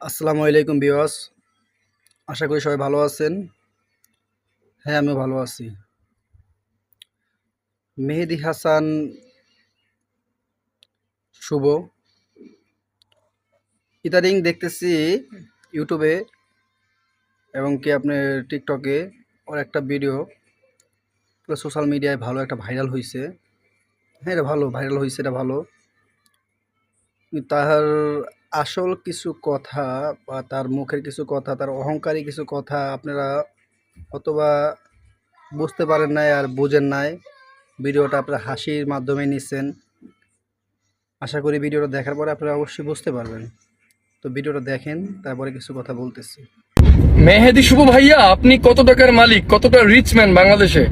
আসসালামু আলাইকুম ভিউয়ার্স, আশা করি সবাই ভালো আছেন। হ্যাঁ, আমিও ভালো আছি। মেহেদী হাসান শুভ ইদানিং দেখতেছি ইউটিউবে এবং কি আপনার টিকটকে ওর একটা ভিডিও পুরো সোশ্যাল মিডিয়ায় ভালো একটা ভাইরাল হয়েছে। হ্যাঁ, এটা ভালো ভাইরাল হয়েছে, এটা ভালো। কিন্তু তার আসল কিছু কথা বা তার মুখের কিছু কথা, তার অহংকারী কিছু কথা আপনারা অথবা বুঝতে পারেন নাই আর বুঝেন নাই। ভিডিওটা আপনারা হাসির মাধ্যমে নিচ্ছেন। আশা করি ভিডিওটা দেখার পরে আপনারা অবশ্যই বুঝতে পারবেন। তো ভিডিওটা দেখেন, তারপরে কিছু কথা বলতেছি। মেহেদী শুভ ভাইয়া, আপনি কত টাকার মালিক, কতটা রিচ ম্যান বাংলাদেশে?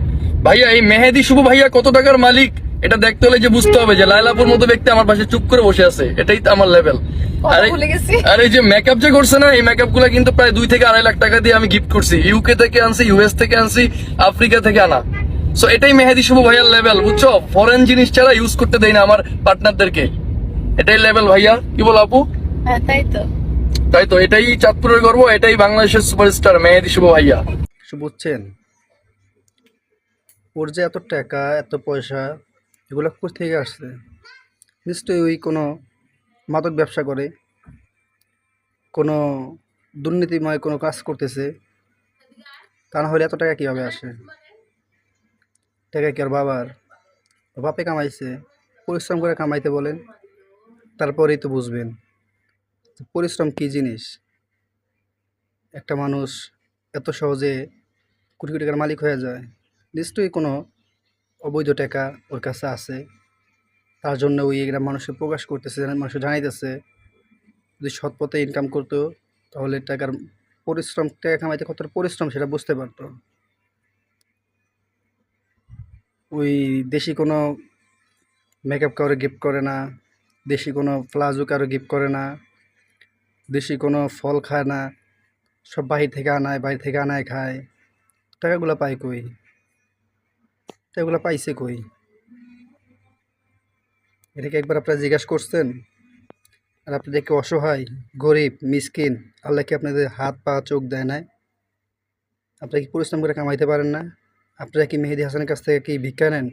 ভাইয়া, এই মেহেদী শুভ ভাইয়া কত টাকার মালিক এটা দেখতে হলে যে বুঝতে হবে যে লাইলাপুর মতো ব্যক্তি আমার পাশে চুপ করে বসে আছে, এটাই তো আমার লেভেল। আর এই যে মেকআপ যে করছে না, এই মেকআপ গুলা কিন্তু প্রায় 2 থেকে 2.5 লাখ টাকা দিয়ে আমি গিফট করছি। ইউকে থেকে আনছি, ইউএস থেকে আনছি, আফ্রিকা থেকে আনা। সো এটাই মেহেদী শুভ ভাইয়ার লেভেল, বুঝছো? ফরেন জিনিস ছাড়া ইউজ করতে দেই না আমার পার্টনারদেরকে। এটাই লেভেল ভাইয়া, কি বল আপু? হ্যাঁ, তাই তো। তাই তো, এটাই চাঁদপুরের গর্ব, এটাই বাংলাদেশের সুপারস্টার মেহেদী শুভ ভাইয়া। বুঝছেন, ওর যে এত টাকা এত পয়সা এগুলো কোথা থেকে আসছে? নিশ্চয়ই ওই কোনো মাদক ব্যবসা করে, কোনো দুর্নীতিময় কোনো কাজ করতেছে। তা না হলে এত টাকা কীভাবে আসে? টাকা কি ওর বাবার? ওর বাপে কামাইছে, পরিশ্রম করে কামাইতে বলেন, তারপরেই তো বুঝবেন পরিশ্রম কী জিনিস। একটা মানুষ এত সহজে কোটি কোটি টাকার মালিক হয়ে যায়, নিশ্চয়ই কোনো অবৈধ টাকা ওর কাছে আছে। তার জন্য ওই এগুলা মানুষকে প্রকাশ করতেছে, মানুষকে জানাইতেছে। যদি সৎ পথে ইনকাম করতো তাহলে টাকার পরিশ্রম, টাকা কামাইতে কতটা পরিশ্রম সেটা বুঝতে পারতো। ওই দেশি কোনো মেকআপ কারো গিফট করে না, দেশি কোনো প্লাজো কারো গিফট করে না, দেশি কোনো ফল খায় না, সব বাহির থেকে আনায়, বাইরে থেকে আনায় খায়। টাকাগুলো পায় কই? টাকাগুলো পাইছে কই? এটাকে একবার আপনারা জিজ্ঞাসা করছেন? আর আপনাদের কি অসহায়, গরিব, মিসকিন, আল্লাহ কি আপনাদের হাত পা চোখ দেয় নাই? আপনারা কি পরিশ্রম করে কামাইতে পারেন না? আপনারা কি মেহেদী হাসানের কাছ থেকে কি ভিক্ষা নেন?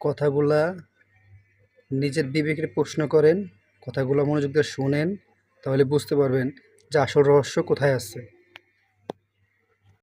কথাগুলা নিজের বিবেকের প্রশ্ন করেন, কথাগুলো মনোযোগ দিয়ে শোনেন, তাহলে বুঝতে পারবেন যে আসল রহস্য কোথায় আছে।